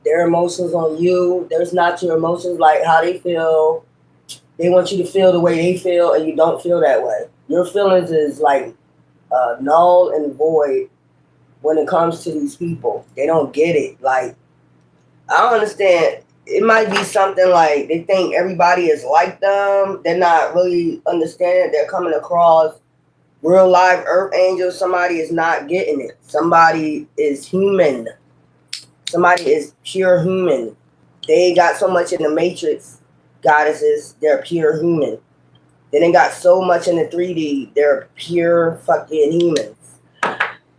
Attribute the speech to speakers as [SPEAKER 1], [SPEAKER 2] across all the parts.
[SPEAKER 1] their emotions on you. There's not your emotions like how they feel. They want you to feel the way they feel, and you don't feel that way. Your feelings is like null and void when it comes to these people. They don't get it. Like, I don't understand. It might be something like they think everybody is like them. They're not really understanding. They're coming across real live earth angels. Somebody is not getting it. Somebody is human. Somebody is pure human. They got so much in the matrix goddesses. They're pure human. They didn't got so much in the 3D. They're pure fucking humans.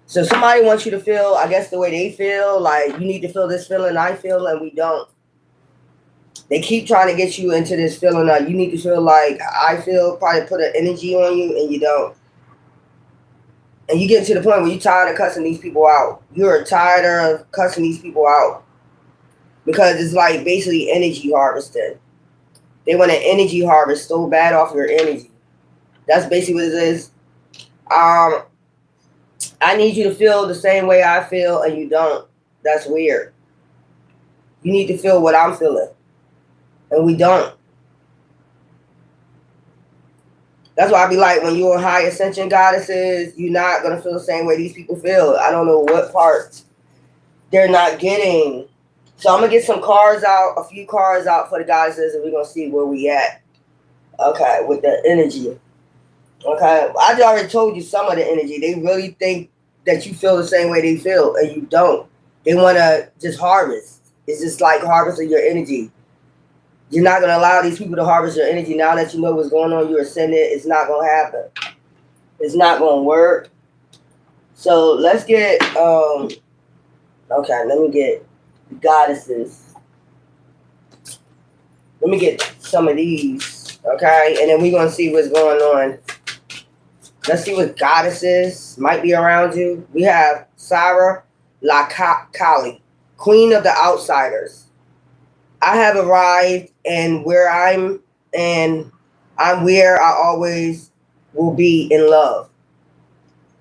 [SPEAKER 1] So somebody wants you to feel, I guess, the way they feel. Like, you need to feel this feeling I feel, and we don't. They keep trying to get you into this feeling that you need to feel like I feel, probably put an energy on you, and you don't. And you get to the point where you're tired of cussing these people out. You're tired of cussing these people out. Because it's like basically energy harvesting. They want an energy harvest so bad off your energy. That's basically what it is. I need you to feel the same way I feel, and you don't. That's weird. You need to feel what I'm feeling, and we don't. That's why I be like, when you're high ascension goddesses, you're not gonna feel the same way these people feel. I don't know what part they're not getting. So I'm gonna get some cards out, a few cards out for the goddesses, and we're gonna see where we at. Okay, with the energy. Okay, I already told you some of the energy. They really think that you feel the same way they feel, and you don't. They want to just harvest. It's just like harvesting your energy. You're not going to allow these people to harvest your energy. Now that you know what's going on, you're ascended. It's not going to happen. It's not going to work. So let's get, okay, let me get goddesses. Let me get some of these, okay? And then we're going to see what's going on. Let's see what goddesses might be around you. We have Sarah Kali, Queen of the Outsiders. I have arrived, and where I'm where I always will be in love.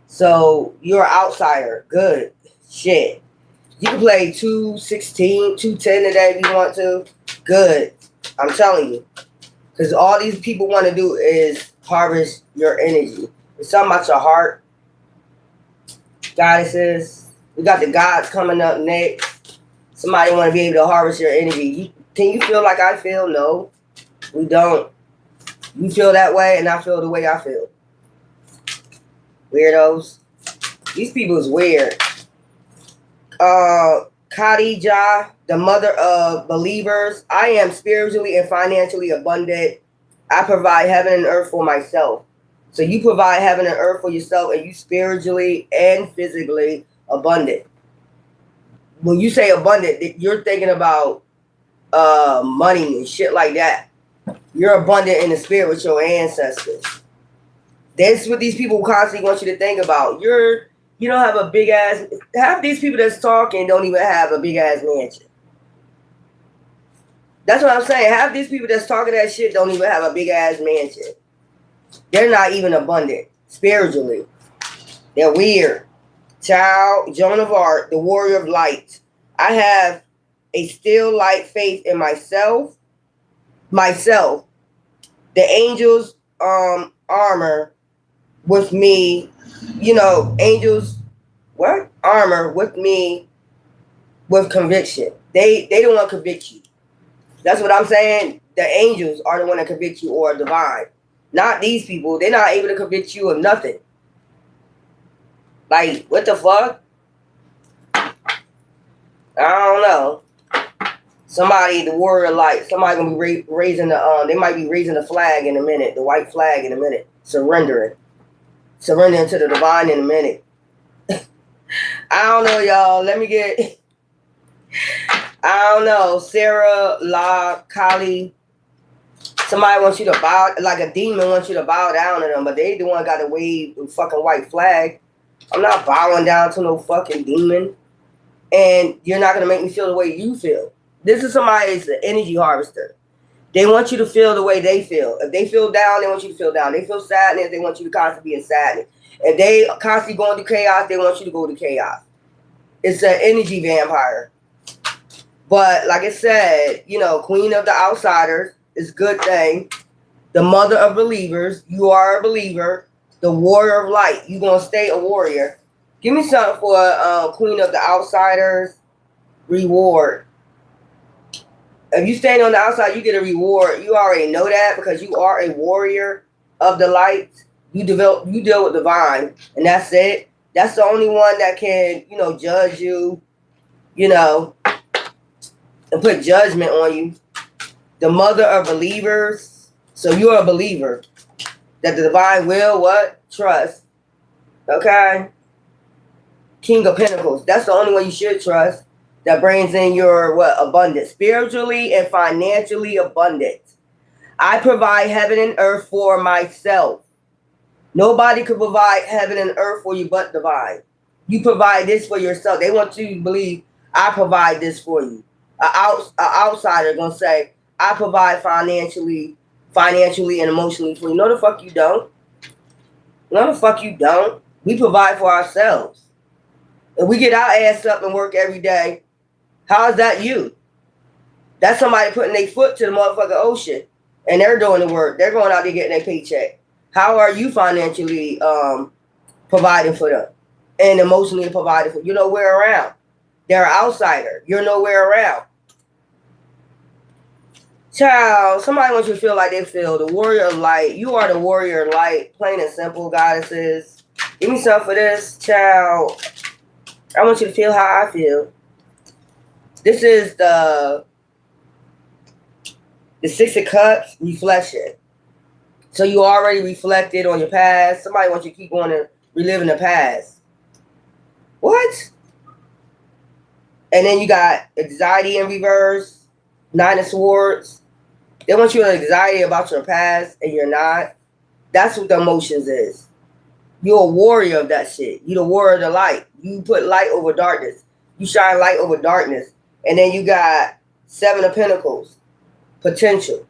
[SPEAKER 1] So you're an outsider. Good shit. You can play 216, 210 today if you want to. Good. I'm telling you. Because all these people want to do is harvest your energy. It's something about your heart. Goddesses. We got the gods coming up next. Somebody want to be able to harvest your energy. Can you feel like I feel? No. We don't. You feel that way, and I feel the way I feel. Weirdos. These people is weird. Khadijah, the mother of believers. I am spiritually and financially abundant. I provide heaven and earth for myself. So you provide heaven and earth for yourself, and you spiritually and physically abundant. When you say abundant, you're thinking about money and shit like that. You're abundant in the spirit with your ancestors. That's what these people constantly want you to think about. You don't have a big ass. Half these people that's talking don't even have a big ass mansion. That's what I'm saying. Half these people that's talking that shit don't even have a big ass mansion. They're not even abundant spiritually. They're weird. Child, Joan of Arc, the warrior of light. I have a still light faith in myself. The angels armor with me. Angels armor with me with conviction. They don't want to convict you. That's what I'm saying. The angels are the one that convict you, or divine. Not these people. They're not able to convict you of nothing. Like, what the fuck? I don't know. Somebody, the warrior light, somebody gonna be raising the they might be raising the flag in a minute, the white flag in a minute, surrendering to the divine in a minute. I don't know, y'all. Let me get. I don't know. Sarah Kali. Somebody wants you to bow, like a demon wants you to bow down to them, but they the one got to wave the fucking white flag. I'm not bowing down to no fucking demon, and you're not gonna make me feel the way you feel. This is somebody's energy harvester. They want you to feel the way they feel. If they feel down, they want you to feel down. They feel sadness, they want you to constantly be in sadness. If they constantly going through chaos, they want you to go to chaos. It's an energy vampire. But like I said, queen of the outsiders is a good thing. The mother of believers, you are a believer. The warrior of light, you gonna stay a warrior. Give me something for queen of the outsiders reward. If you stand on the outside, you get a reward. You already know that because you are a warrior of the light. You deal with divine, and that's it. That's the only one that can, judge you, and put judgment on you. The mother of believers. So you're a believer that the divine will what? Trust. Okay? King of Pentacles. That's the only one you should trust. That brings in your what? Abundance. Spiritually and financially abundant. I provide heaven and earth for myself. Nobody could provide heaven and earth for you but divine. You provide this for yourself. They want you to believe I provide this for you. An outsider gonna say I provide financially and emotionally for you. No, the fuck you don't. No, the fuck you don't. We provide for ourselves. If we get our ass up and work every day, how is that you? That's somebody putting their foot to the motherfucking ocean and they're doing the work. They're going out there getting their paycheck. How are you financially providing for them and emotionally providing for them? You're nowhere around. They're an outsider. You're nowhere around. Child, somebody wants you to feel like they feel the warrior of light. You are the warrior of light. Plain and simple, goddesses. Give me something for this, child. I want you to feel how I feel. This is the Six of Cups reflection. So you already reflected on your past. Somebody wants you to keep on and reliving the past. What? And then you got anxiety in reverse. Nine of Swords. They want you to have anxiety about your past and you're not. That's what the emotions is. You're a warrior of that shit. You're the warrior of the light. You put light over darkness. You shine light over darkness. And then you got Seven of Pentacles. Potential.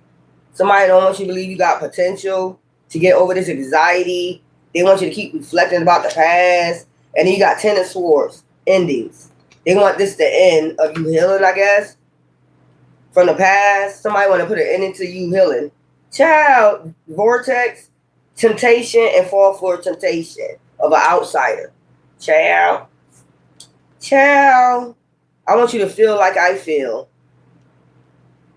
[SPEAKER 1] Somebody don't want you to believe you got potential to get over this anxiety. They want you to keep reflecting about the past. And then you got Ten of Swords. Endings. They want this to end of you healing, I guess. From the past. Somebody want to put an ending to you healing. Child. Vortex. Temptation and fall for temptation of an outsider. Child. Child. I want you to feel like I feel.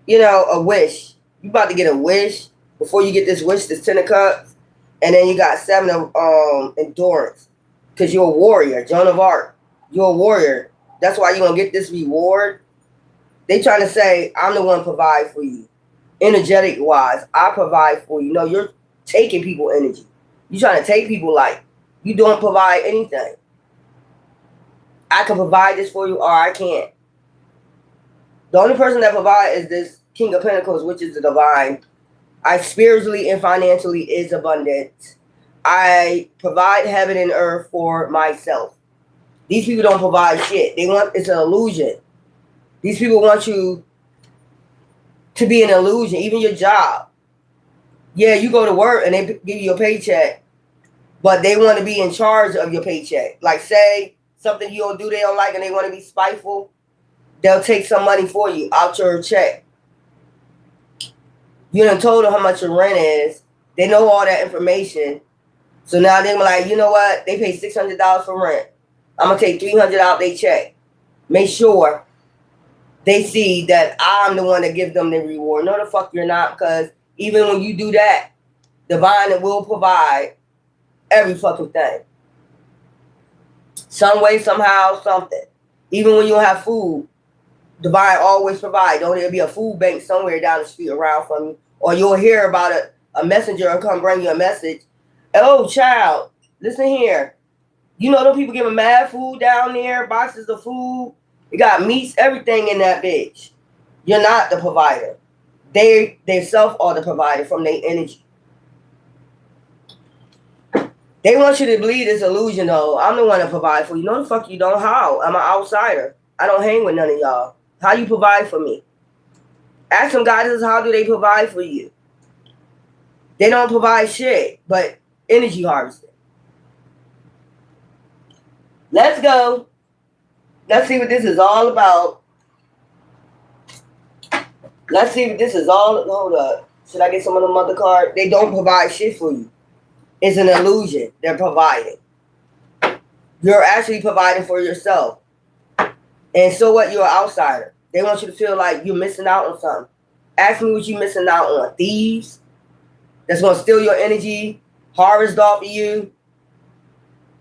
[SPEAKER 1] A wish. You about to get a wish. Before you get this wish, this Ten of Cups. And then you got Seven of Endurance. Because you're a warrior. Joan of Arc. You're a warrior. That's why you're going to get this reward. They trying to say, I'm the one to provide for you. Energetic wise, I provide for you. No, you're taking people energy. You trying to take people life. You don't provide anything. I can provide this for you or I can't. The only person that provides is this King of Pentacles, which is the divine. I spiritually and financially is abundant. I provide heaven and earth for myself. These people don't provide shit. It's an illusion. These people want you to be an illusion, even your job. Yeah, you go to work and they give you a paycheck, but they want to be in charge of your paycheck. Like say something you don't do they don't like and they want to be spiteful, they'll take some money for you out your check. You done told them how much your rent is. They know all that information. So now they're like, you know what? They pay $600 for rent. I'm going to take $300 out their check. Make sure they see that I'm the one that gives them the reward. No, the fuck you're not, because even when you do that, divine will provide every fucking thing. Some way, somehow, something. Even when you don't have food, divine always provide. Don't there be a food bank somewhere down the street around from you, or you'll hear about a messenger will come bring you a message. Oh, child, listen here. You know those people giving mad food down there, boxes of food. You got meats, everything in that bitch. You're not the provider. They self are the provider from their energy. They want you to believe this illusion though. I'm the one to provide for you. No, the fuck you don't. How? I'm an outsider. I don't hang with none of y'all. How you provide for me? Ask some guys how do they provide for you? They don't provide shit, but energy harvesting. Let's go. Let's see what this is all about. Let's see if this is all. Hold up. Should I get some of the mother card? They don't provide shit for you. It's an illusion. They're providing. You're actually providing for yourself. And so what? You're an outsider. They want you to feel like you're missing out on something. Ask me what you're missing out on. Thieves that's going to steal your energy, harvest off of you,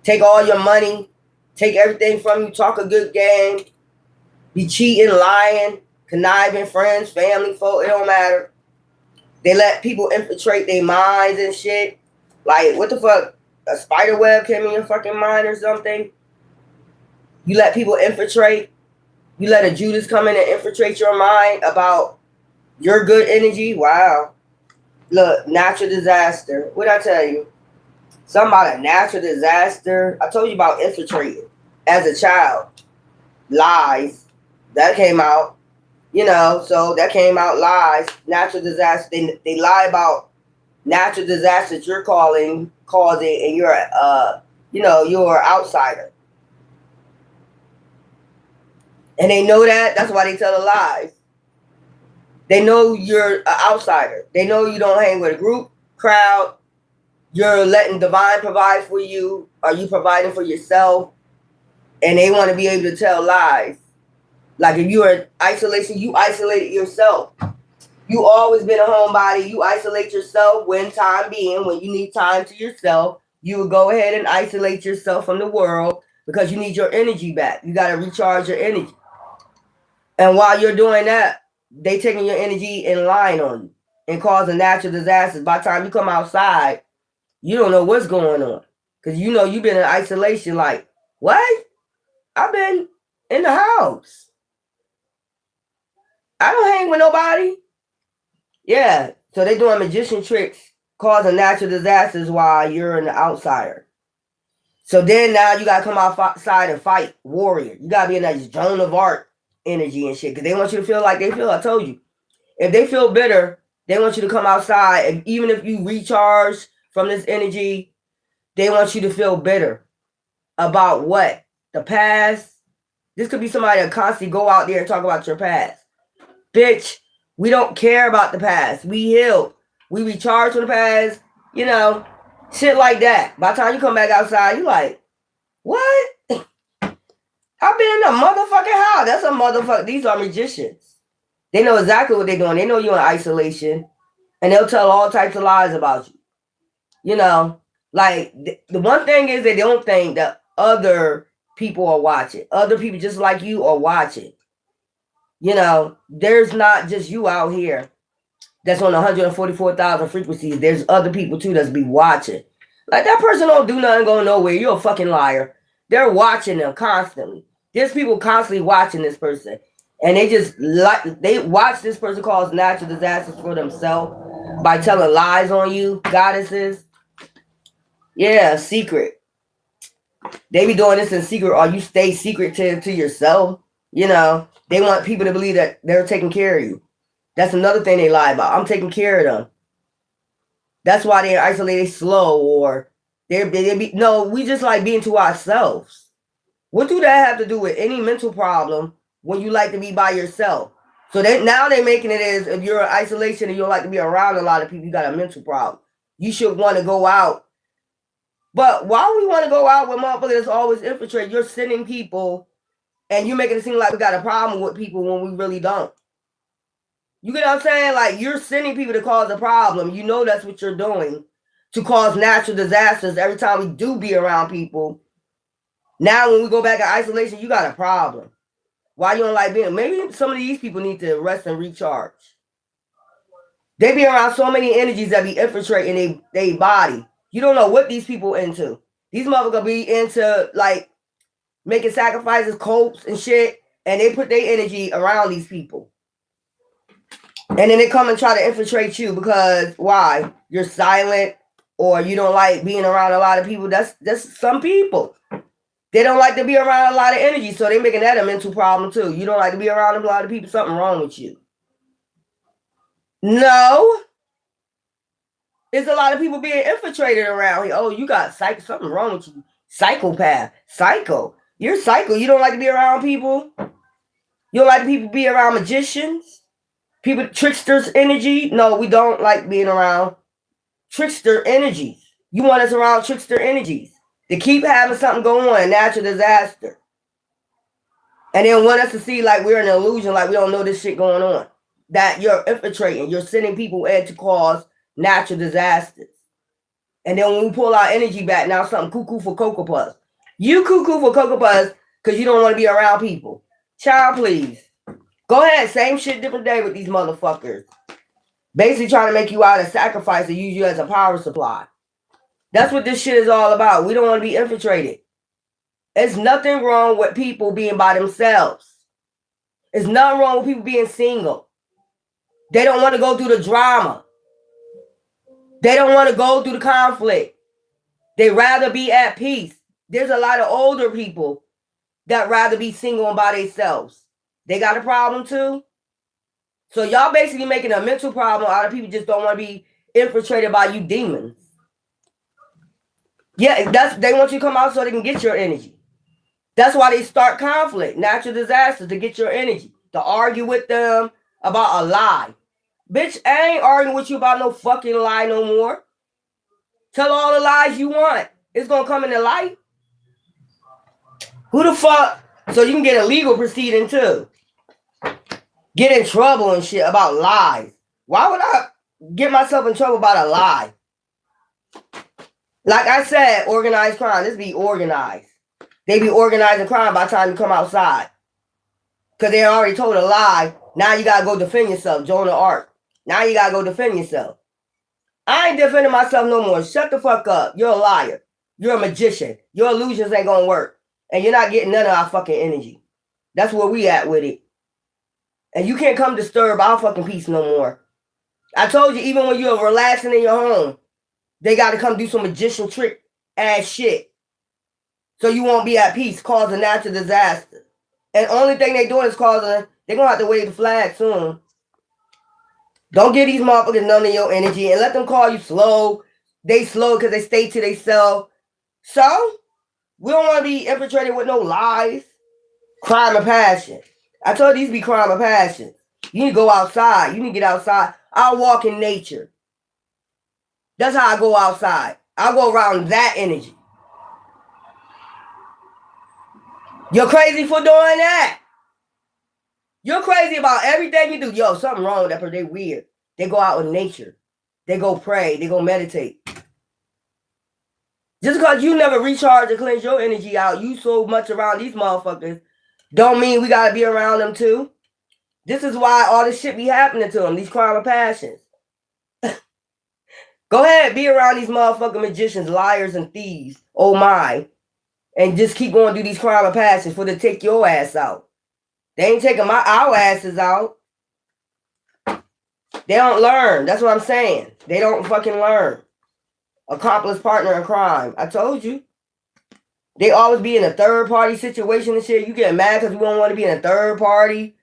[SPEAKER 1] take all your money, take everything from you, talk a good game, be cheating, lying, conniving, friends, family, folk, it don't matter. They let people infiltrate their minds and shit. Like, what the fuck? A spider web came in your fucking mind or something? You let people infiltrate? You let a Judas come in and infiltrate your mind about your good energy? Wow. Look, natural disaster. What'd I tell you? Something about a natural disaster. I told you about infiltrating as a child. Lies. That came out. You know, so that came out lies. Natural disaster. They lie about natural disasters you're causing, and you're you're an outsider. And they know that. That's why they tell the lies. They know you're an outsider. They know you don't hang with a group, crowd. You're letting divine provide for you. Are you providing for yourself? And they want to be able to tell lies. Like if you're in isolation, you isolated yourself. You always been a homebody. You isolate yourself when time being, when you need time to yourself. You would go ahead and isolate yourself from the world because you need your energy back. You got to recharge your energy. And while you're doing that, they taking your energy and lying on you and causing natural disasters. By the time you come outside, you don't know what's going on. Because you know you've been in isolation like, what? I've been in the house. I don't hang with nobody. Yeah. So they doing magician tricks, causing natural disasters while you're an outsider. So then now you got to come outside and fight, warrior. You got to be in that Joan of Arc energy and shit. Because they want you to feel like they feel. I told you. If they feel bitter, they want you to come outside. And even if you recharge from this energy, they want you to feel bitter about what? The past. This could be somebody that constantly go out there and talk about your past. Bitch, we don't care about the past. We healed. We recharge from the past. You know, shit like that. By the time you come back outside, you like, what? I've been in a motherfucking house. That's a motherfucker. These are magicians. They know exactly what they're doing. They know you're in isolation. And they'll tell all types of lies about you. You know, like the one thing is they don't think that other people are watching. Other people just like you are watching. You know, there's not just you out here that's on 144,000 frequencies. There's other people too that's be watching. Like that person don't do nothing, go nowhere. You're a fucking liar. They're watching them constantly. There's people constantly watching this person. And they watch this person cause natural disasters for themselves by telling lies on you, goddesses. Yeah, secret. They be doing this in secret, or you stay secretive to yourself. You know, they want people to believe that they're taking care of you. That's another thing they lie about. I'm taking care of them. That's why they're isolated slow, or we just like being to ourselves. What do that have to do with any mental problem when you like to be by yourself? So now they're making it as if you're in isolation and you don't like to be around a lot of people, you got a mental problem. You should want to go out. But why we want to go out with motherfuckers always infiltrate? You're sending people and you're making it seem like we got a problem with people when we really don't. You get what I'm saying? Like you're sending people to cause a problem. You know that's what you're doing to cause natural disasters every time we do be around people. Now when we go back in isolation, you got a problem. Why you don't like being? Maybe some of these people need to rest and recharge. They be around so many energies that be infiltrating their body. You don't know what these people into. These motherfuckers be into like making sacrifices, cults and shit, and they put their energy around these people. And then they come and try to infiltrate you because why? You're silent or you don't like being around a lot of people. That's some people. They don't like to be around a lot of energy, so they're making that a mental problem too. You don't like to be around a lot of people, something wrong with you. No. There's a lot of people being infiltrated around here. Oh, you got something wrong with you. Psychopath. Psycho. You're psycho. You don't like to be around people. You don't like people be around magicians. People, tricksters energy. No, we don't like being around trickster energies. You want us around trickster energies to keep having something going on, a natural disaster. And then want us to see like we're an illusion, like we don't know this shit going on. That you're infiltrating, you're sending people in to cause natural disasters. And then when we pull our energy back, now something cuckoo for Cocoa Puffs. You cuckoo for Cocoa Puffs because you don't want to be around people. Child, please. Go ahead, same shit, different day with these motherfuckers. Basically trying to make you out a sacrifice to use you as a power supply. That's what this shit is all about. We don't want to be infiltrated. There's nothing wrong with people being by themselves. There's nothing wrong with people being single. They don't want to go through the drama. They don't want to go through the conflict. They rather be at peace. There's a lot of older people that rather be single and by themselves. They got a problem too. So y'all basically making a mental problem out of people just don't want to be infiltrated by you demons. Yeah, they want you to come out so they can get your energy. That's why they start conflict, natural disasters, to get your energy, to argue with them about a lie. Bitch, I ain't arguing with you about no fucking lie no more. Tell all the lies you want. It's going to come into light. Who the fuck? So you can get a legal proceeding too. Get in trouble and shit about lies. Why would I get myself in trouble about a lie? Like I said, organized crime. This be organized. They be organizing crime by the time you come outside. Because they already told a lie. Now you got to go defend yourself. Join the arc. Now you got to go defend yourself. I ain't defending myself no more. Shut the fuck up. You're a liar. You're a magician. Your illusions ain't going to work. And you're not getting none of our fucking energy. That's where we at with it. And you can't come disturb our fucking peace no more. I told you, even when you're relaxing in your home, they got to come do some magician trick ass shit. So you won't be at peace, cause a natural disaster. And only thing they doing is causing, they're going to have to wave the flag soon. Don't give these motherfuckers none of your energy and let them call you slow. They slow because they stay to themselves. So, we don't want to be infiltrated with no lies. Crime and passion. I told you these be crime and passion. You need to go outside. You need to get outside. I'll walk in nature. That's how I go outside. I go around that energy. You're crazy for doing that. You're crazy about everything you do. Yo, something wrong with that person. They weird. They go out in nature. They go pray. They go meditate. Just because you never recharge and cleanse your energy out, you so much around these motherfuckers, don't mean we got to be around them too. This is why all this shit be happening to them, these crime of passions. Go ahead, be around these motherfucking magicians, liars, and thieves. Oh my. And just keep going through these crime of passions for to take your ass out. They ain't taking our asses out. They don't learn. That's what I'm saying. They don't fucking learn. Accomplice partner in crime. I told you. They always be in a third party situation and shit. You get mad because we don't want to be in a third party.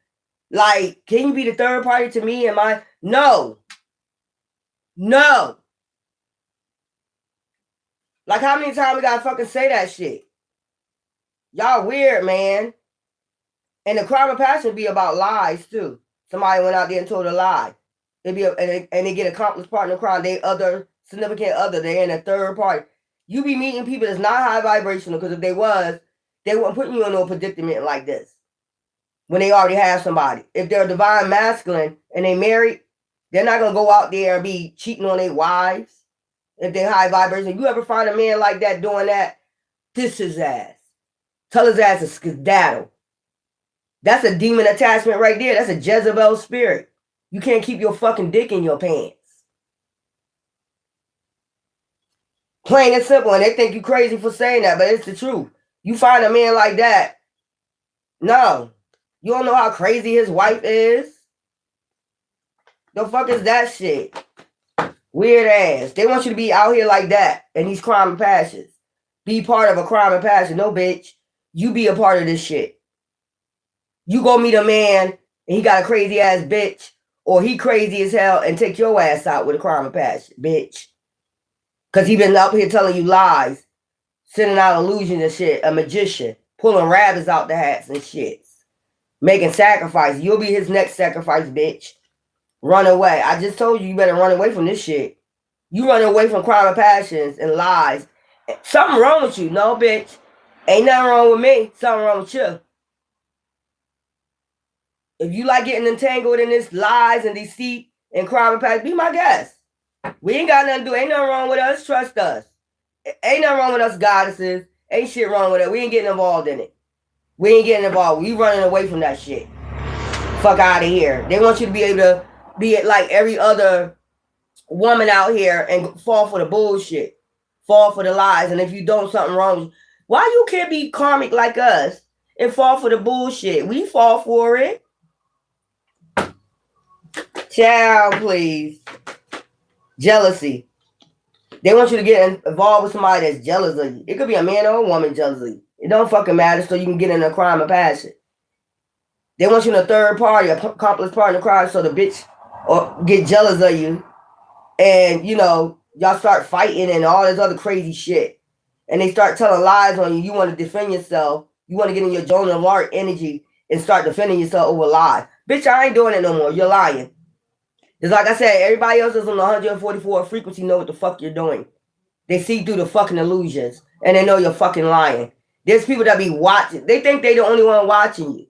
[SPEAKER 1] Like, can you be the third party to me and my... No. No. Like, how many times we gotta fucking say that shit? Y'all weird, man. And the crime of passion be about lies, too. Somebody went out there and told a lie. And they get accomplice partner in crime. They other significant other. They're in a third party. You be meeting people that's not high vibrational, because if they was, they wouldn't put you in no predicament like this. When they already have somebody. If they're divine masculine and they married, they're not going to go out there and be cheating on their wives. If they're high vibration. You ever find a man like that doing that? Diss his ass. Tell his ass to skedaddle. That's a demon attachment right there. That's a Jezebel spirit. You can't keep your fucking dick in your pants. Plain and simple. And they think you crazy for saying that, but it's the truth. You find a man like that. No. You don't know how crazy his wife is? The fuck is that shit? Weird ass. They want you to be out here like that and these crime and passions. Be part of a crime and passion. No, bitch. You be a part of this shit. You go meet a man and he got a crazy ass bitch, or he crazy as hell, and take your ass out with a crime and passion, bitch. Because he been up here telling you lies, sending out illusions and shit, a magician, pulling rabbits out the hats and shit, making sacrifices. You'll be his next sacrifice, bitch. Run away. I just told you better run away from this shit. You running away from crime and passions and lies. Something wrong with you. No, bitch. Ain't nothing wrong with me. Something wrong with you. If you like getting entangled in this lies and deceit and crime and passion, be my guest. We ain't got nothing to do. Ain't nothing wrong with us. Trust us. Ain't nothing wrong with us goddesses. Ain't shit wrong with it. We ain't getting involved in it. We ain't getting involved. We running away from that shit. Fuck out of here. They want you to be able to be like every other woman out here and fall for the bullshit. Fall for the lies. And if you don't, something wrong. Why you can't be karmic like us and fall for the bullshit? We fall for it. Child, please. Jealousy. They want you to get involved with somebody that's jealous of you. It could be a man or a woman jealous of you. It don't fucking matter, so you can get in a crime of passion. They want you in a third party, a accomplice partner crime, so the bitch or get jealous of you. And, you know, y'all start fighting and all this other crazy shit. And they start telling lies on you. You want to defend yourself. You want to get in your Joan of Arc energy and start defending yourself over lies. Bitch, I ain't doing it no more. You're lying. It's like I said, everybody else is on the 144 frequency know what the fuck you're doing. They see through the fucking illusions. And they know you're fucking lying. There's people that be watching. They think they the only one watching you.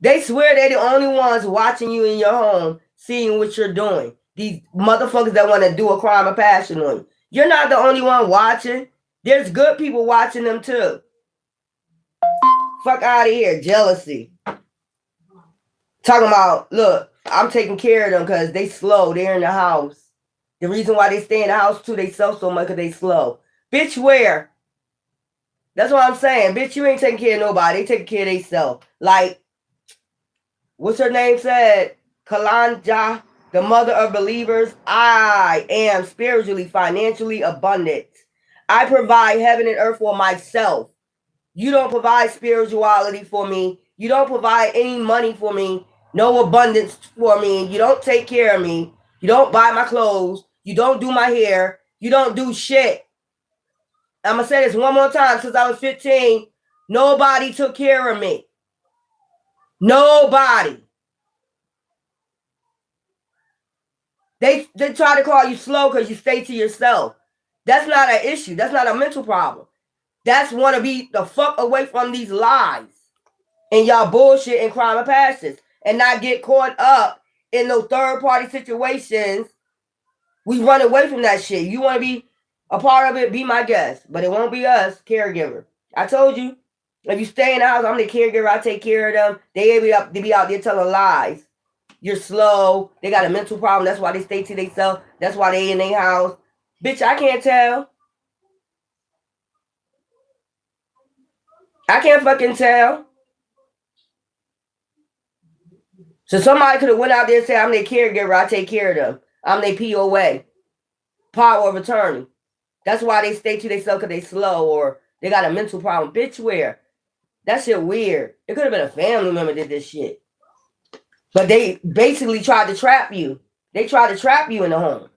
[SPEAKER 1] They swear they the only ones watching you in your home, seeing what you're doing. These motherfuckers that want to do a crime of passion on you. You're not the only one watching. There's good people watching them too. Fuck out of here. Jealousy. Talking about, look, I'm taking care of them because they slow. They're in the house. The reason why they stay in the house too, they sell so much because they slow. Bitch, where? That's what I'm saying. Bitch, you ain't taking care of nobody. They taking care of themselves. Like, what's her name said? Kalanja, the mother of believers. I am spiritually, financially abundant. I provide heaven and earth for myself. You don't provide spirituality for me. You don't provide any money for me. No abundance for me. You don't take care of me. You don't buy my clothes. You don't do my hair. You don't do shit. I'm going to say this one more time. Since I was 15, nobody took care of me. Nobody. They try to call you slow because you stay to yourself. That's not an issue. That's not a mental problem. That's want to be the fuck away from these lies and y'all bullshit and crime and passions and not get caught up in those third party situations. We run away from that shit. You want to be a part of it, be my guest. But it won't be us, caregiver. I told you, if you stay in the house, I'm the caregiver. I take care of them. They be out there telling lies. You're slow. They got a mental problem. That's why they stay to themselves. That's why they in their house. Bitch, I can't tell. I can't fucking tell. So somebody could have went out there and said, I'm their caregiver. I take care of them. I'm their POA. Power of attorney. That's why they stay to themselves because they slow or they got a mental problem. Bitch, where? That shit weird. It could have been a family member that did this shit. But they basically tried to trap you. They tried to trap you in the home.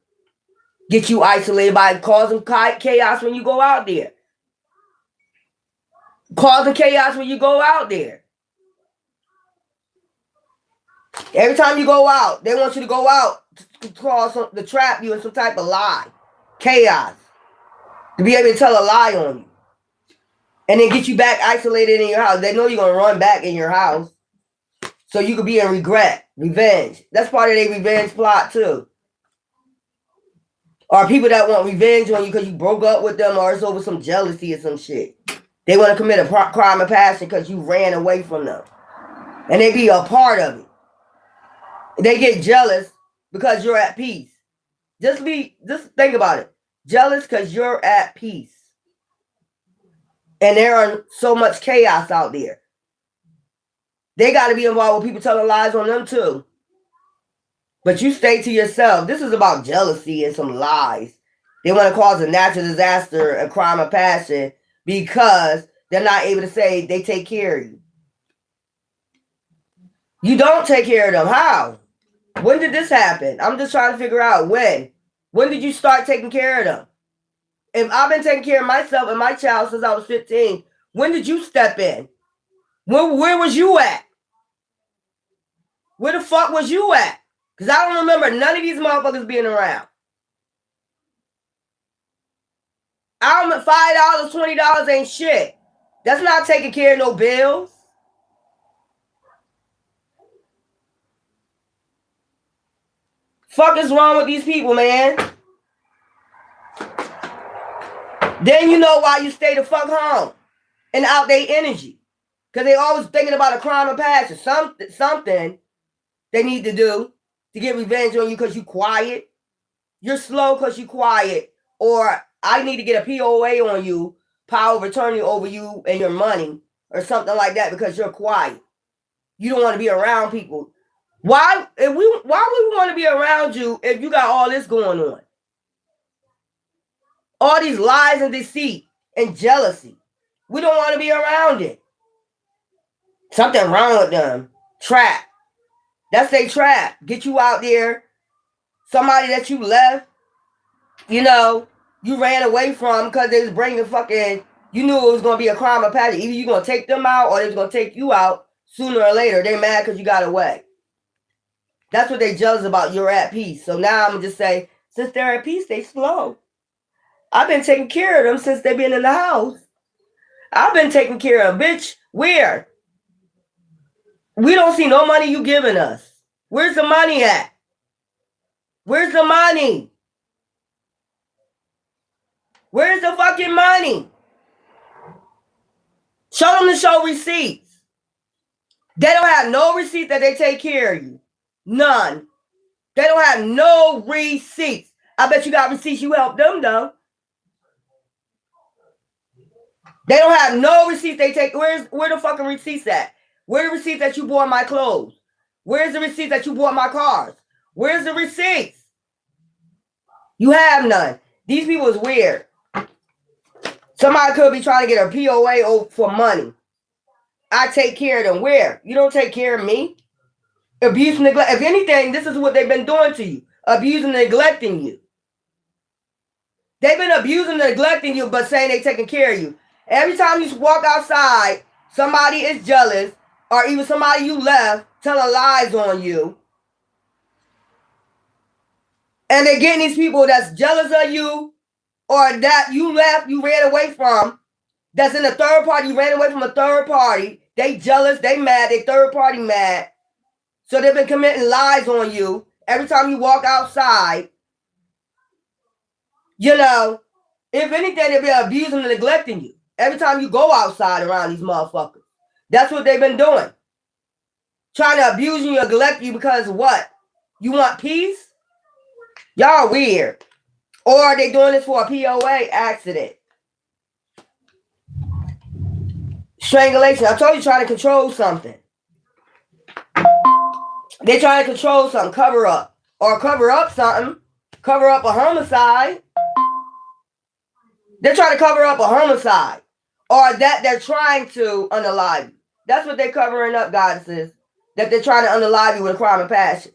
[SPEAKER 1] Get you isolated by causing chaos when you go out there. Causing chaos when you go out there. Every time you go out, they want you to go out to trap you in some type of lie. Chaos. To be able to tell a lie on you. And then get you back isolated in your house. They know you're going to run back in your house. So you could be in regret, revenge. That's part of their revenge plot too. Or people that want revenge on you because you broke up with them or it's over some jealousy or some shit. They want to commit a crime of passion because you ran away from them. And they be a part of it. They get jealous because you're at peace. Just think about it. Jealous because you're at peace. And there are so much chaos out there. They got to be involved with people telling lies on them too. But you stay to yourself. This is about jealousy and some lies. They want to cause a natural disaster, a crime of passion, because they're not able to say they take care of you. You don't take care of them. How? When did this happen? I'm just trying to figure out when. When did you start taking care of them? If I've been taking care of myself and my child since I was 15, when did you step in? Where was you at? Where the fuck was you at? Because I don't remember none of these motherfuckers being around. I don't, $5, $20 ain't shit. That's not taking care of no bills. Fuck is wrong with these people, man? Then you know why you stay the fuck home and out their energy. Because they always thinking about a crime of passion. Something they need to do to get revenge on you because you quiet. You're slow because you quiet. Or I need to get a POA on you, power of attorney over you and your money, or something like that because you're quiet. You don't want to be around people. Why would we want to be around you if you got all this going on? All these lies and deceit and jealousy. We don't want to be around it. Something wrong with them. Trap. That's their trap. Get you out there. Somebody that you left, you know, you ran away from because they was bringing fucking, you knew it was going to be a crime of passion. Either you're going to take them out or they was going to take you out sooner or later. They mad because you got away. That's what they jealous about. You're at peace. So now I'm going to just say, since they're at peace, they slow. I've been taking care of them since they've been in the house. I've been taking care of them. Bitch, where? We don't see no money you giving us. Where's the money at? Where's the money? Where's the fucking money? Show them to show receipts. They don't have no receipt that they take care of you. None. They don't have no receipts. I bet you got receipts you helped them though. They don't have no receipts they take. Where the fucking receipts at? Where the receipts that you bought my clothes? Where's the receipts that you bought my cars? Where's the receipts? You have none. These people is weird. Somebody could be trying to get a POA for money. I take care of them. Where? You don't take care of me. Abuse and neglect. If anything, this is what they've been doing to you. Abusing and neglecting you. They've been abusing and neglecting you, but saying they taking care of you. Every time you walk outside, somebody is jealous, or even somebody you left telling lies on you. And they're getting these people that's jealous of you, or that you left, you ran away from, that's in a third party, you ran away from a third party. They jealous, they mad, they third party mad. So they've been committing lies on you every time you walk outside. You know, if anything, they've been abusing and neglecting you. Every time you go outside around these motherfuckers. That's what they've been doing. Trying to abuse you and neglect you because what? You want peace? Y'all weird. Or are they doing this for a POA accident? Strangulation. I told you trying to control something. They're trying to control something. Cover up. Or cover up something. Cover up a homicide. They're trying to cover up a homicide. Or that they're trying to unalive you. That's what they're covering up, goddesses. That they're trying to unalive you with a crime of passion.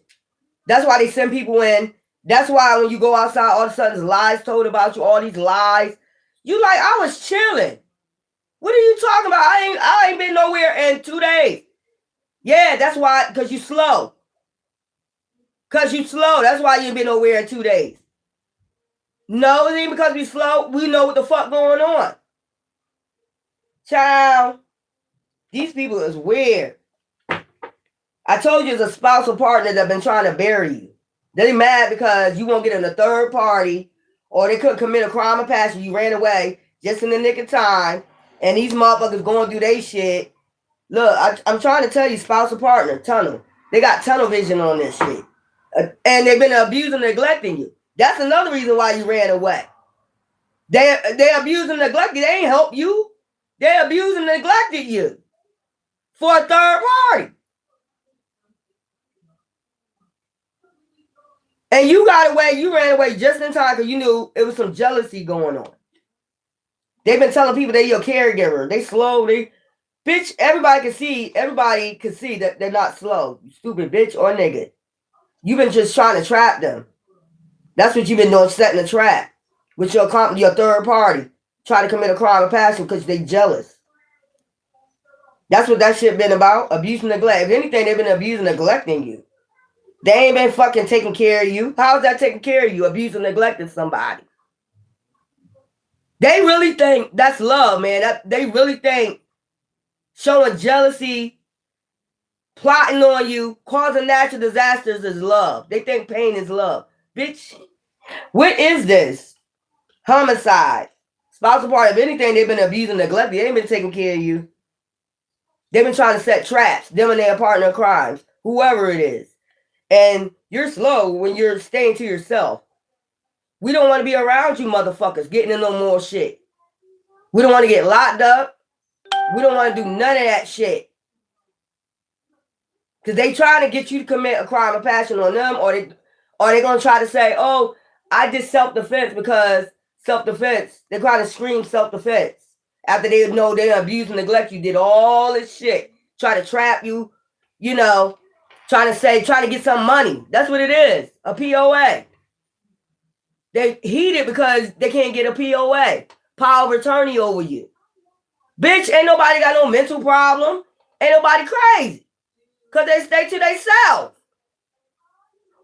[SPEAKER 1] That's why they send people in. That's why when you go outside, all of a sudden there's lies told about you, all these lies. You like, I was chilling. What are you talking about? I ain't been nowhere in 2 days. Yeah, that's why, because you slow. Because you slow. That's why you ain't been nowhere in 2 days. No, it ain't because we slow. We know what the fuck going on. Child, these people is weird. I told you it's a spousal partner that been trying to bury you. They mad because you won't get in a third party, or they could commit a crime of passion. You ran away just in the nick of time, and these motherfuckers going through their shit. Look, I'm trying to tell you, spousal partner, tunnel. They got tunnel vision on this shit. And they've been abusing and neglecting you. That's another reason why you ran away. They abused and neglected. They ain't help you. They abused and neglected you for a third party. And you got away, you ran away just in time because you knew it was some jealousy going on. They've been telling people they're your caregiver. They slow, bitch, everybody can see that they're not slow. You stupid bitch or nigga. You've been just trying to trap them. That's what you've been doing, setting a trap with your third party. Trying to commit a crime of passion because they jealous. That's what that shit been about. Abuse and neglect. If anything, they've been abusing and neglecting you. They ain't been fucking taking care of you. How's that taking care of you? Abusing, neglecting somebody. They really think that's love, man. They really think showing jealousy, plotting on you, causing natural disasters is love. They think pain is love. Bitch, what is this? Homicide. Spousal part of anything, they've been abusing, neglecting. They ain't been taking care of you. They've been trying to set traps, them and their partner in crimes, whoever it is. And you're slow when you're staying to yourself. We don't want to be around you motherfuckers getting in no more shit. We don't want to get locked up. We don't want to do none of that shit. Because they trying to get you to commit a crime of passion on them, or they going to try to say, oh, I did self-defense because self-defense. They're trying to scream self-defense. After they know they abuse and neglect you, did all this shit. Try to trap you, you know, trying to get some money. That's what it is, a POA. They heated because they can't get a POA, power of attorney over you. Bitch, ain't nobody got no mental problem. Ain't nobody crazy. Because they stay to themselves.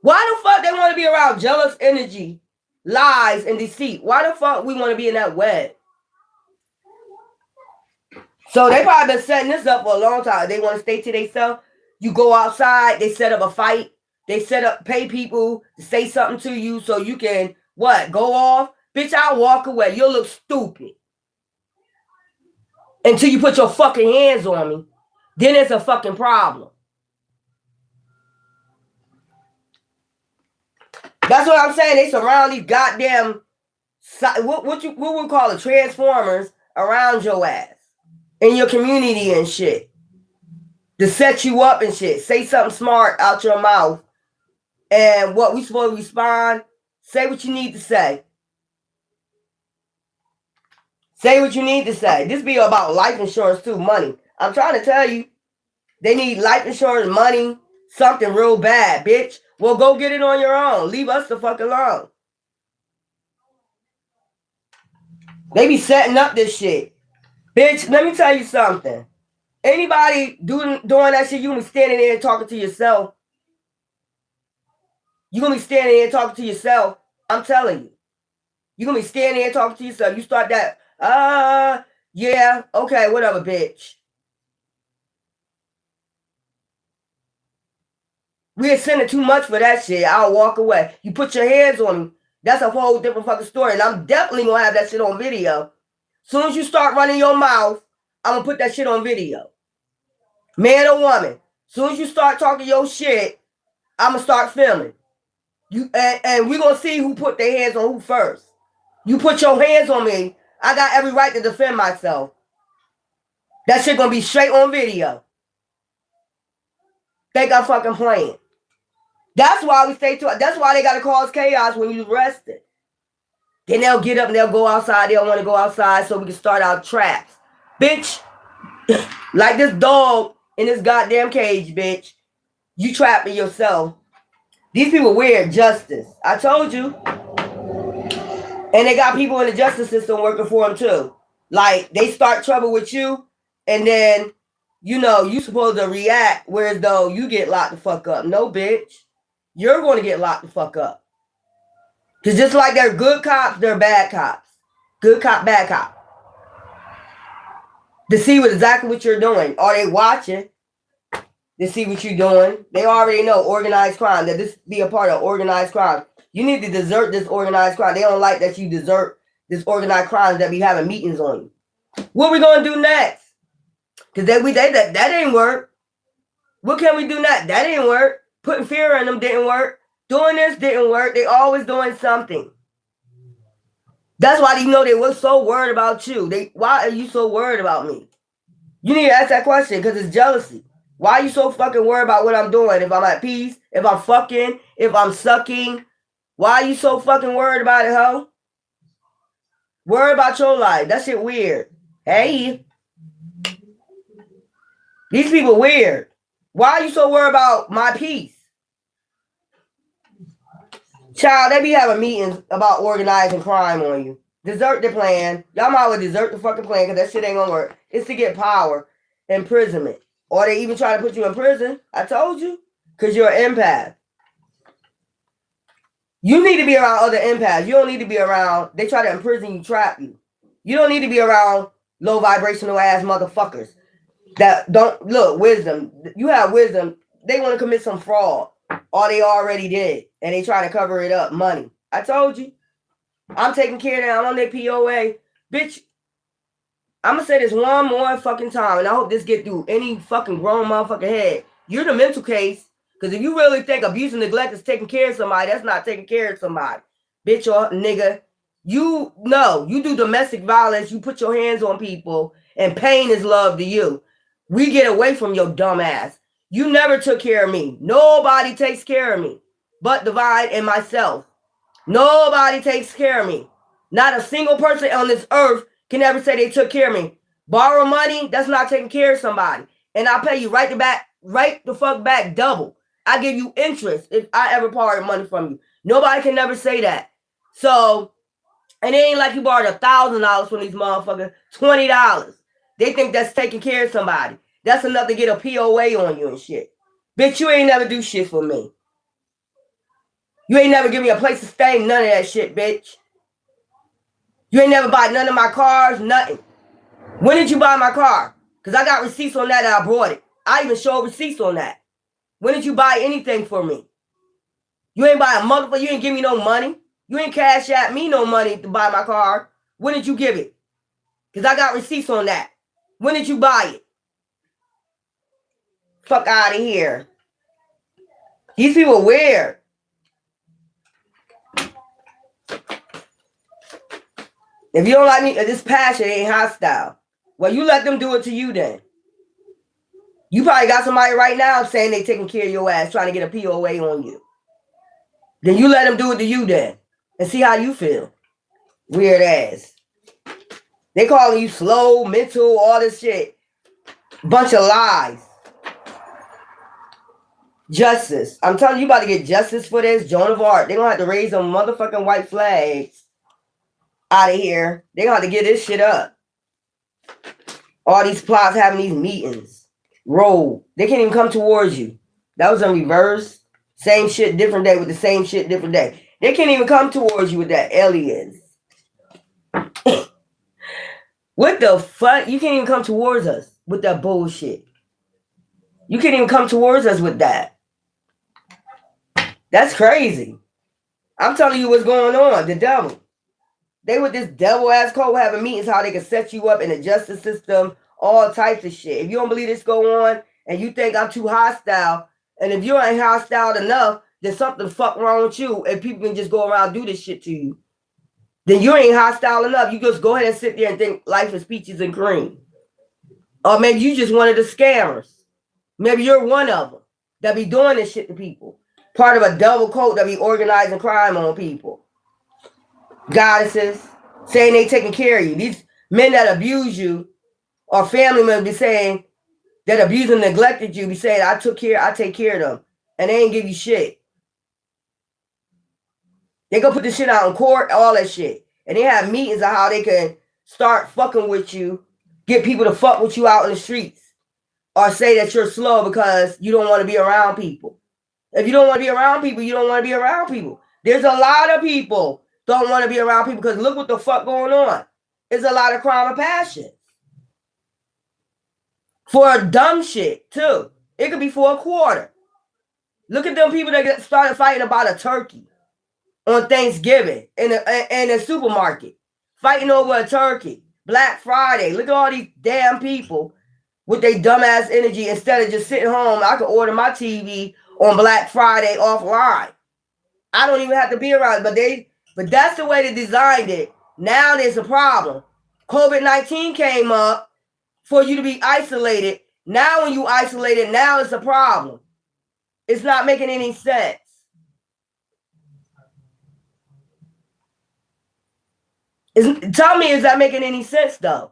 [SPEAKER 1] Why the fuck they want to be around jealous energy, lies, and deceit? Why the fuck we want to be in that web? So they probably been setting this up for a long time. They want to stay to themselves. You go outside, they set up a fight. They pay people to say something to you so you can, what, go off? Bitch, I'll walk away. You'll look stupid. Until you put your fucking hands on me. Then it's a fucking problem. That's what I'm saying. They surround these goddamn, what we call it, transformers around your ass. In your community and shit. To set you up and shit. Say something smart out your mouth. And what we supposed to respond, say what you need to say. Say what you need to say. This be about life insurance too, money. I'm trying to tell you, they need life insurance, money, something real bad, bitch. Well, go get it on your own. Leave us the fuck alone. They be setting up this shit. Bitch, let me tell you something. Anybody doing that shit, you gonna be standing there talking to yourself. You gonna be standing there talking to yourself. I'm telling you. You gonna be standing there talking to yourself. You start that, yeah, okay, whatever, bitch. We're sending too much for that shit. I'll walk away. You put your hands on me. That's a whole different fucking story. And I'm definitely gonna have that shit on video. Soon as you start running your mouth, I'm gonna put that shit on video. Man or woman. Soon as you start talking your shit, I'm gonna start filming. You and we're gonna see who put their hands on who first. You put your hands on me, I got every right to defend myself. That shit gonna be straight on video. Think I'm fucking playing. That's why we stay to. That's why they gotta cause chaos when you arrested. Then they'll get up and they'll go outside. They don't want to go outside so we can start our traps. Bitch, like this dog in this goddamn cage, bitch. You trapping yourself. These people weird justice. I told you. And they got people in the justice system working for them too. Like, they start trouble with you, and then, you know, you supposed to react, whereas though you get locked the fuck up. No, bitch. You're going to get locked the fuck up. Because just like they're good cops, they're bad cops. Good cop, bad cop. To see exactly what you're doing. Are they watching to see what you're doing? They already know organized crime, that this be a part of organized crime. You need to desert this organized crime. They don't like that you desert this organized crime that be having meetings on you. What we going to do next? Because that didn't work. What can we do next? That didn't work. Putting fear in them didn't work. Doing this didn't work. They always doing something. That's why you know they were so worried about you. Why are you so worried about me? You need to ask that question because it's jealousy. Why are you so fucking worried about what I'm doing? If I'm at peace, if I'm fucking, if I'm sucking. Why are you so fucking worried about it, ho? Worry about your life. That shit weird. Hey. These people weird. Why are you so worried about my peace? Child, they be having meetings about organizing crime on you. Desert the plan. Y'all might as well desert the fucking plan because that shit ain't gonna work. It's to get power, imprisonment. Or they even try to put you in prison. I told you. Because you're an empath. You need to be around other empaths. You don't need to be around, they try to imprison you, trap you. You don't need to be around low vibrational ass motherfuckers that don't look wisdom. You have wisdom. They want to commit some fraud, or they already did, and they try to cover it up. Money. I told you, I'm taking care of them. I'm on their POA, bitch. I'm gonna say this one more fucking time, and I hope this get through any fucking grown motherfucker head. You're the mental case, because if you really think abuse and neglect is taking care of somebody, that's not taking care of somebody, bitch or nigga. You know, you do domestic violence. You put your hands on people, and pain is love to you. We get away from your dumb ass. You never took care of me. Nobody takes care of me but Divine and myself. Nobody takes care of me. Not a single person on this earth can ever say they took care of me. Borrow money, that's not taking care of somebody. And I'll pay you right the fuck back double. I give you interest if I ever borrow money from you. Nobody can never say that. So, and it ain't like you borrowed $1,000 from these motherfuckers, $20. They think that's taking care of somebody. That's enough to get a POA on you and shit. Bitch, you ain't never do shit for me. You ain't never give me a place to stay, none of that shit, bitch. You ain't never bought none of my cars, nothing. When did you buy my car? Because I got receipts on that I brought it. I even showed receipts on that. When did you buy anything for me? You ain't buy a motherfucker, you ain't give me no money. You ain't cash at me no money to buy my car. When did you give it? Because I got receipts on that. When did you buy it? Fuck out of here. These people are weird. If you don't like me, this passion ain't hostile. Well, you let them do it to you then. You probably got somebody right now saying they taking care of your ass, trying to get a POA on you. Then you let them do it to you then. And see how you feel. Weird ass. They calling you slow, mental, all this shit. Bunch of lies. Justice. I'm telling you, about to get justice for this. Joan of Arc. They're going to have to raise them motherfucking white flags out of here. They're going to have to get this shit up. All these plots having these meetings. Roll. They can't even come towards you. That was in reverse. Same shit, different day with the same shit, different day. They can't even come towards you with that. Aliens. What the fuck? You can't even come towards us with that bullshit. You can't even come towards us with that. That's crazy. I'm telling you what's going on. The devil. They with this devil ass code having meetings how they can set you up in the justice system, all types of shit. If you don't believe this go on and you think I'm too hostile, and if you ain't hostile enough, there's something fuck wrong with you and people can just go around and do this shit to you. Then you ain't hostile enough. You just go ahead and sit there and think life is peaches and cream. Or maybe you just one of the scammers. Maybe you're one of them that be doing this shit to people. Part of a double cult that be organizing crime on people. Goddesses saying they taking care of you. These men that abuse you or family members be saying that abused and neglected you be saying, I take care of them. And they ain't give you shit. They gonna put this shit out in court, all that shit. And they have meetings of how they can start fucking with you, get people to fuck with you out in the streets. Or say that you're slow because you don't want to be around people. If you don't want to be around people, you don't want to be around people. There's a lot of people don't want to be around people because look what the fuck going on. There's a lot of crime and passion. For dumb shit, too. It could be for a quarter. Look at them people that started fighting about a turkey on Thanksgiving in a supermarket. Fighting over a turkey. Black Friday. Look at all these damn people with their dumbass energy. Instead of just sitting home, I could order my TV on Black Friday offline. I don't even have to be around, but that's the way they designed it. Now there's a problem. COVID-19 came up for you to be isolated. Now when you isolated, now it's a problem. It's not making any sense. Tell me, is that making any sense though?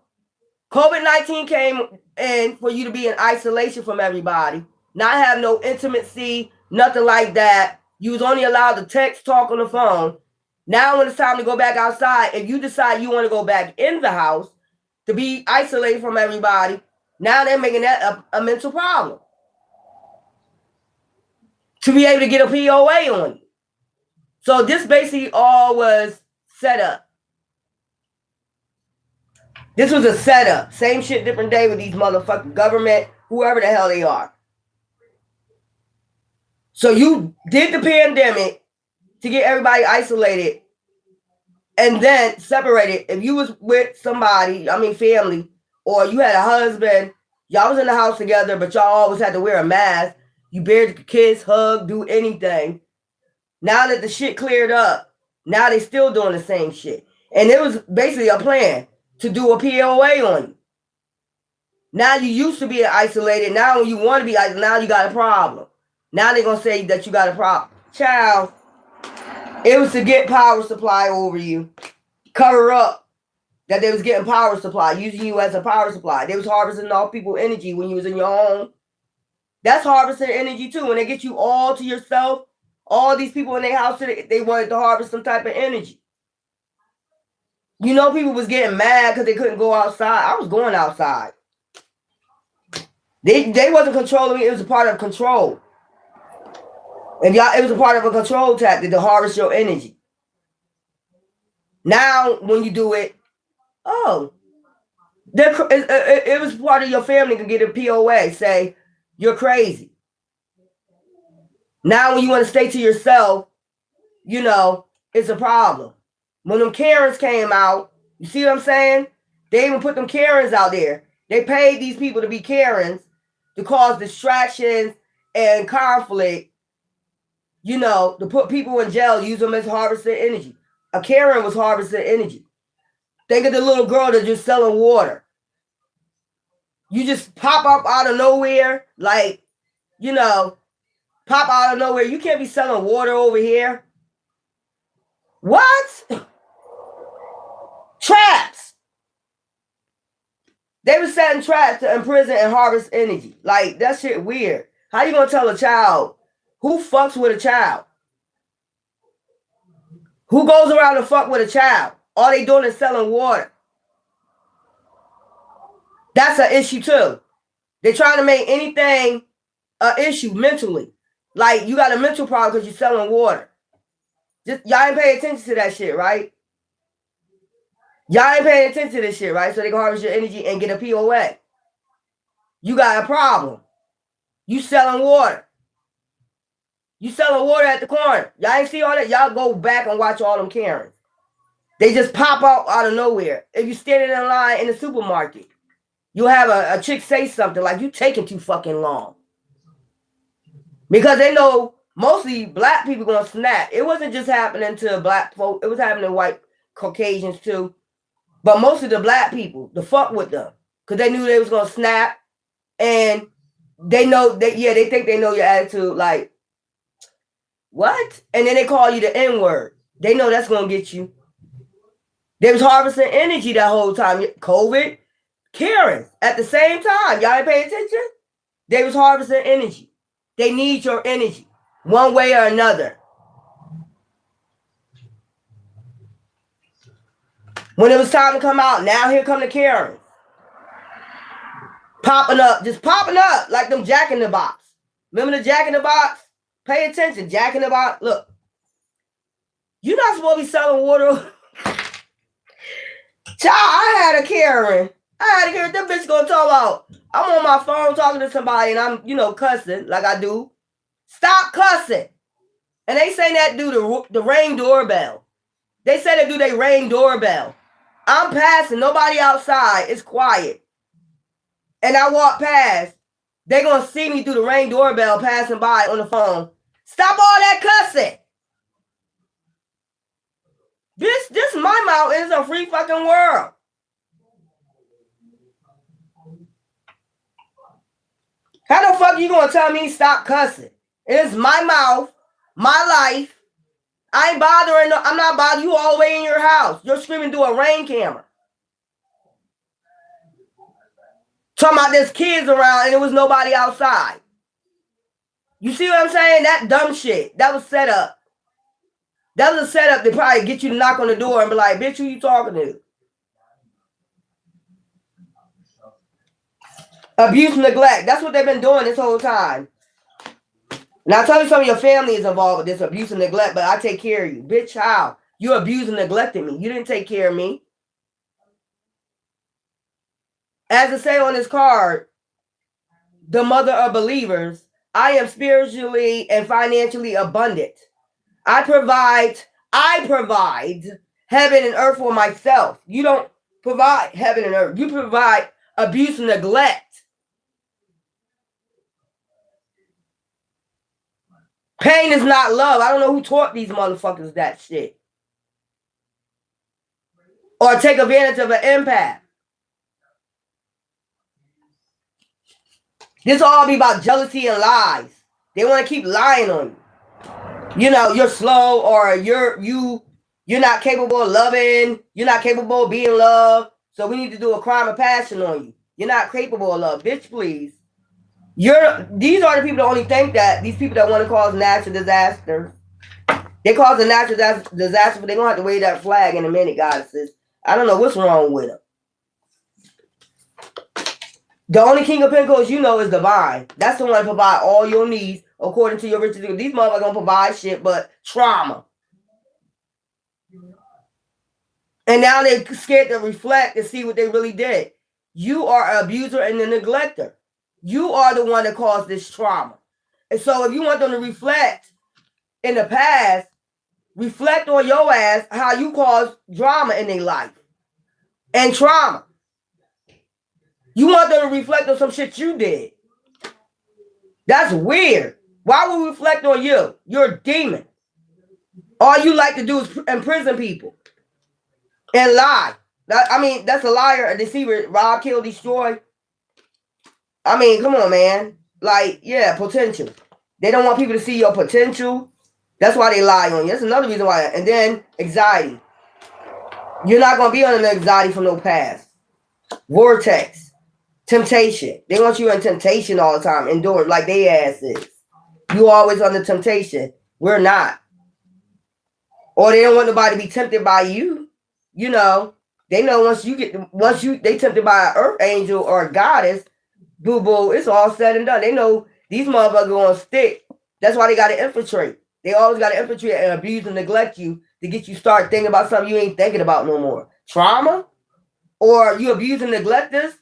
[SPEAKER 1] COVID-19 came in for you to be in isolation from everybody, not have no intimacy, nothing like that. You was only allowed to text, talk on the phone. Now when it's time to go back outside, if you decide you want to go back in the house to be isolated from everybody, now they're making that a mental problem. To be able to get a POA on you. So this basically all was set up. This was a setup. Same shit, different day with these motherfucking government, whoever the hell they are. So you did the pandemic to get everybody isolated and then separated. If you was with somebody, family, or you had a husband, y'all was in the house together, but y'all always had to wear a mask. You barely could kiss, hug, do anything. Now that the shit cleared up, now they still doing the same shit. And it was basically a plan to do a POA on you. Now you used to be isolated. Now when you want to be isolated, now you got a problem. Now they're going to say that you got a problem. Child, it was to get power supply over you. Cover up that they was getting power supply, using you as a power supply. They was harvesting all people's energy when you was in your home. That's harvesting energy too. When they get you all to yourself, all these people in their house, they wanted to harvest some type of energy. You know, people was getting mad because they couldn't go outside. I was going outside. They wasn't controlling me. It was a part of control. And y'all, it was a part of a control tactic to harvest your energy. Now, when you do it, it was part of your family to get a POA. Say, you're crazy. Now, when you want to stay to yourself, you know, it's a problem. When them Karens came out, you see what I'm saying? They even put them Karens out there. They paid these people to be Karens to cause distractions and conflict, you know, to put people in jail, use them as harvesting energy. A Karen was harvesting energy. Think of the little girl that's just selling water. You just pop up out of nowhere, like, you know, pop out of nowhere. You can't be selling water over here. What? Traps. They were setting traps to imprison and harvest energy. Like, that shit weird. How you gonna tell a child? Who fucks with a child? Who goes around and fuck with a child? All they doing is selling water. That's an issue too. They're trying to make anything an issue mentally. Like, you got a mental problem because you're selling water. Just, y'all ain't paying attention to that shit, right? Y'all ain't paying attention to this shit, right? So they can harvest your energy and get a POA. You got a problem. You selling water. You selling water at the corner. Y'all ain't see all that? Y'all go back and watch all them Karens. They just pop out of nowhere. If you're standing in line in the supermarket, you'll have a chick say something like, you taking too fucking long. Because they know mostly black people gonna snap. It wasn't just happening to black folk. It was happening to white Caucasians too. But most of the black people, the fuck with them. Because they knew they was gonna snap. And they know that, yeah, they think they know your attitude. Like, what? And then they call you the N-word. They know that's gonna get you. They was harvesting energy that whole time. COVID, Karen, at the same time. Y'all ain't paying attention? They was harvesting energy. They need your energy, one way or another. When it was time to come out, now here come the Karen. Popping up, just popping up like them Jack in the Box. Remember the Jack in the Box? Pay attention, Jack in the Box. Look, you're not supposed to be selling water. Child, I had a Karen. That bitch gonna talk about, I'm on my phone talking to somebody and I'm, you know, cussing like I do. Stop cussing. And they say that do the Ring doorbell. They say they do their Ring doorbell. I'm passing, nobody outside, it's quiet. And I walk past, they gonna see me through the Ring doorbell passing by on the phone. Stop all that cussing. This my mouth is a free fucking world. How the fuck you gonna tell me stop cussing? It's my mouth, my life. I ain't bothering. I'm not bothering you all the way in your house. You're screaming through a Ring camera. Talking about there's kids around and there was nobody outside. You see what I'm saying? That dumb shit. That was set up. That was a setup to probably get you to knock on the door and be like, bitch, who you talking to? Abuse, neglect. That's what they've been doing this whole time. Now I tell you some of your family is involved with this abuse and neglect, but I take care of you. Bitch, how? You abused and neglected me. You didn't take care of me. As it say on this card, the mother of believers, I am spiritually and financially abundant. I provide heaven and earth for myself. You don't provide heaven and earth. You provide abuse and neglect. Pain is not love. I don't know who taught these motherfuckers that shit. Or take advantage of an empath. This all be about jealousy and lies. They want to keep lying on you. You know, you're slow, or you're not capable of loving. You're not capable of being loved. So we need to do a crime of passion on you. You're not capable of love. Bitch, please. These are the people that only think that, these people that want to cause natural disasters. They cause a natural disaster, but they're going to have to wave that flag in a minute, goddesses. I don't know what's wrong with them. The only King of Pentacles you know is divine. That's the one to provide all your needs according to your riches. These motherfuckers don't provide shit but trauma. And now they're scared to reflect and see what they really did. You are an abuser and a neglector. You are the one that caused this trauma. And so if you want them to reflect in the past, reflect on your ass how you caused drama in their life and trauma. You want them to reflect on some shit you did. That's weird. Why would we reflect on you? You're a demon. All you like to do is imprison people and lie. That's a liar, a deceiver. Rob, kill, destroy. I mean, come on, man. Like, yeah, potential. They don't want people to see your potential. That's why they lie on you. That's another reason why. And then anxiety. You're not going to be under anxiety from no past. Vortex. Temptation. They want you in temptation all the time. Endure like they ass is. You always under temptation. We're not. Or they don't want nobody to be tempted by you. You know, they know they tempted by an earth angel or a goddess, boo-boo, it's all said and done. They know these motherfuckers gonna stick. That's why they gotta infiltrate. They always gotta infiltrate and abuse and neglect you to get you start thinking about something you ain't thinking about no more. Trauma? Or you abuse and neglect this?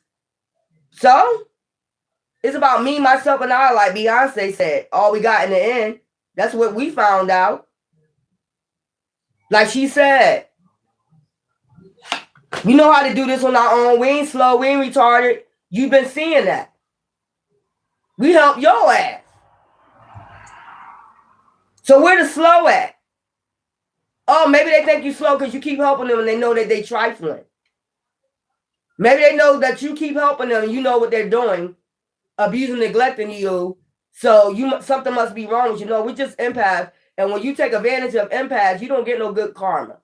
[SPEAKER 1] So, it's about me, myself, and I, like Beyonce said. All we got in the end. That's what we found out. Like she said, we know how to do this on our own. We ain't slow, we ain't retarded. You've been seeing that. We help your ass. So where the slow at? Oh, maybe they think you slow because you keep helping them and they know that they trifling. Maybe they know that you keep helping them and you know what they're doing, abusing, neglecting you. So something must be wrong with you. No, we just empath. And when you take advantage of empaths, you don't get no good karma.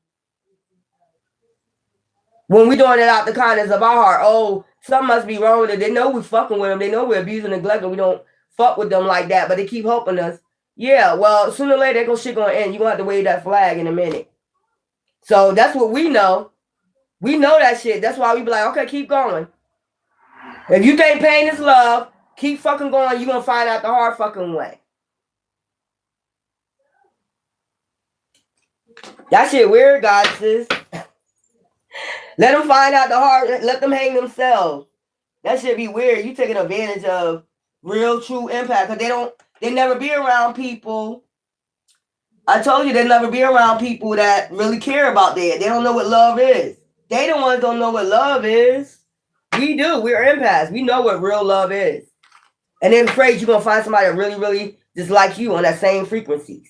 [SPEAKER 1] When we doing it out the kindness of our heart, oh, something must be wrong with it. They know we fucking with them. They know we're abusing, neglecting. We don't fuck with them like that, but they keep helping us. Yeah, well, sooner or later, that shit gonna end. You're gonna have to wave that flag in a minute. So that's what we know. We know that shit. That's why we be like, okay, keep going. If you think pain is love, keep fucking going. You're gonna find out the hard fucking way. That shit weird, goddesses. Let them find out the hard, let them hang themselves. That should be weird. You taking advantage of real true impact because they never be around people. I told you they never be around people that really care about that. They don't know what love is. They the ones don't know what love is. We do. We're empaths. We know what real love is. And they're afraid you're going to find somebody that really, really just like you on that same frequencies.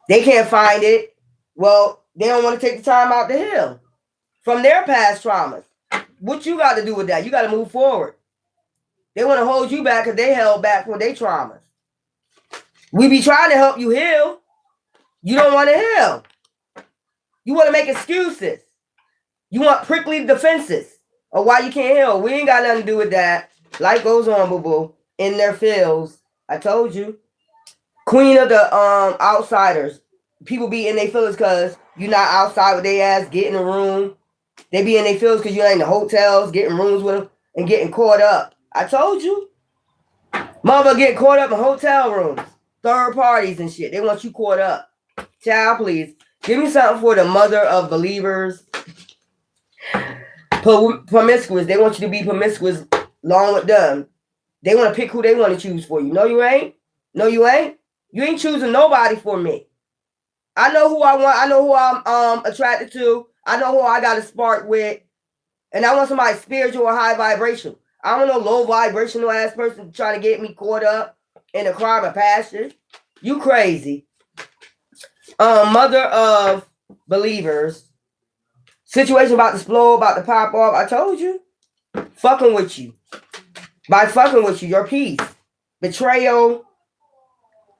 [SPEAKER 1] They can't find it. Well, they don't want to take the time out to heal from their past traumas. What you got to do with that? You got to move forward. They want to hold you back because they held back for their traumas. We be trying to help you heal. You don't want to heal. You want to make excuses. You want prickly defenses of why you can't heal. We ain't got nothing to do with that. Life goes on, boo-boo. In their fields. I told you. Queen of the outsiders. People be in their feelings because you're not outside with their ass, get in the room. They be in their feelings because you're in the hotels, getting rooms with them, and getting caught up. I told you. Mother getting caught up in hotel rooms. third parties and shit. They want you caught up. Child, please. Give me something for the mother of believers. Promiscuous. They want you to be promiscuous along with them. They want to pick who they want to choose for you. No, you ain't. No, you ain't. You ain't choosing nobody for me. I know who I want. I know who I'm attracted to. I know who I got a spark with. And I want somebody spiritual or high vibration. I don't know low vibrational ass person trying to get me caught up in a crime of passion. You crazy. Mother of believers. Situation about to explode, about to pop off. I told you. Fucking with you. By fucking with you, your peace. Betrayal.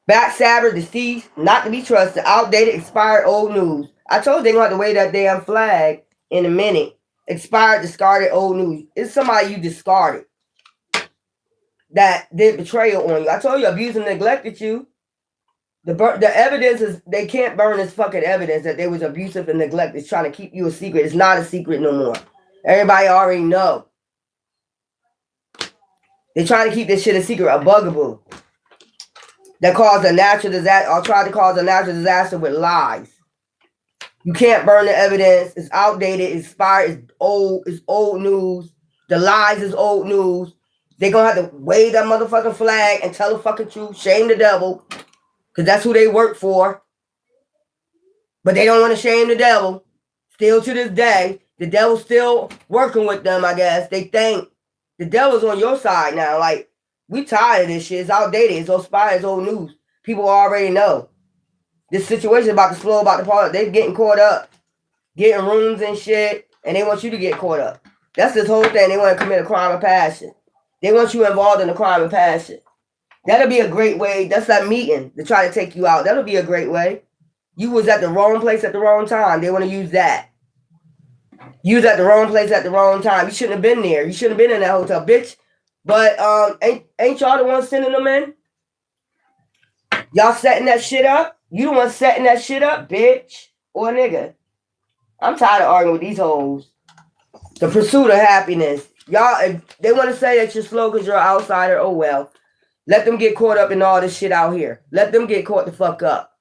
[SPEAKER 1] Backstabber, deceit, not to be trusted, outdated, expired, old news. I told you they're going to have to wave that damn flag in a minute. Expired, discarded, old news. It's somebody you discarded that did betrayal on you. I told you abused and neglected you. The evidence is, they can't burn this fucking evidence that they was abusive and neglected. It's trying to keep you a secret. It's not a secret no more. Everybody already know. They're trying to keep this shit a secret, a bugaboo. That caused a natural disaster, or tried to cause a natural disaster with lies. You can't burn the evidence. It's outdated, it's expired, it's old news. The lies is old news. They're gonna have to wave that motherfucking flag and tell the fucking truth. Shame the devil. Because that's who they work for. But they don't want to shame the devil. Still to this day, the devil's still working with them, I guess. They think the devil's on your side now. Like, we tired of this shit. It's outdated. It's old spy. It's old news. People already know. This situation about to slow, about to fall. They're getting caught up. Getting rooms and shit. And they want you to get caught up. That's this whole thing. They want to commit a crime of passion. They want you involved in a crime of passion. That'll be a great way. That's that meeting to try to take you out. That'll be a great way. You was at the wrong place at the wrong time. They want to use that. You was at the wrong place at the wrong time. You shouldn't have been there. You shouldn't have been in that hotel, bitch. But ain't y'all the ones sending them in? Y'all setting that shit up? You the one setting that shit up, bitch or nigga. I'm tired of arguing with these hoes. The pursuit of happiness. Y'all, if they want to say that you're slow because you're an outsider, oh well. Let them get caught up in all this shit out here. Let them get caught the fuck up.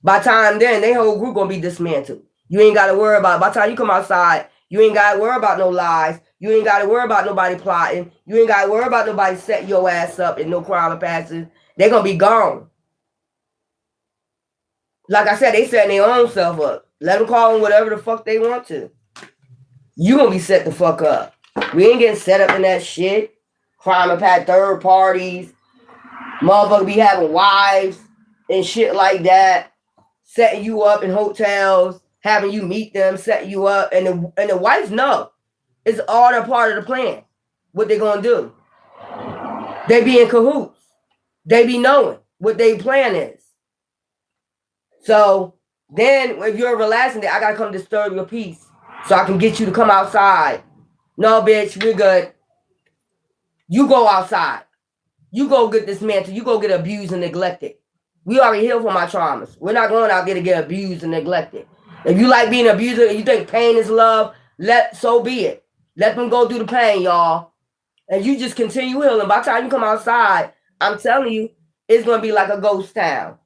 [SPEAKER 1] By the time then, their whole group gonna be dismantled. You ain't got to worry about it. By the time you come outside, you ain't got to worry about no lies. You ain't got to worry about nobody plotting. You ain't got to worry about nobody setting your ass up and no crime of passion. They're going to be gone. Like I said, they setting their own self up. Let them call them whatever the fuck they want to. You going to be set the fuck up. We ain't getting set up in that shit. Crime of passion, third parties. Motherfucker be having wives and shit like that. Setting you up in hotels. Having you meet them, setting you up. And the wives know. It's all a part of the plan. What they gonna do. They be in cahoots. They be knowing what their plan is. So then if you're relaxing there, I gotta come disturb your peace. So I can get you to come outside. No, bitch, we're good. You go outside. You go get dismantled. You go get abused and neglected. We already healed from our traumas. We're not going out there to get abused and neglected. If you like being abused and you think pain is love, so be it. Let them go through the pain, y'all. And you just continue healing. By the time you come outside, I'm telling you, it's going to be like a ghost town.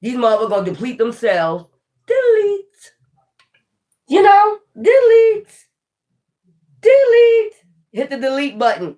[SPEAKER 1] These motherfuckers going to deplete themselves. Delete. You know, delete. Delete. Hit the delete button.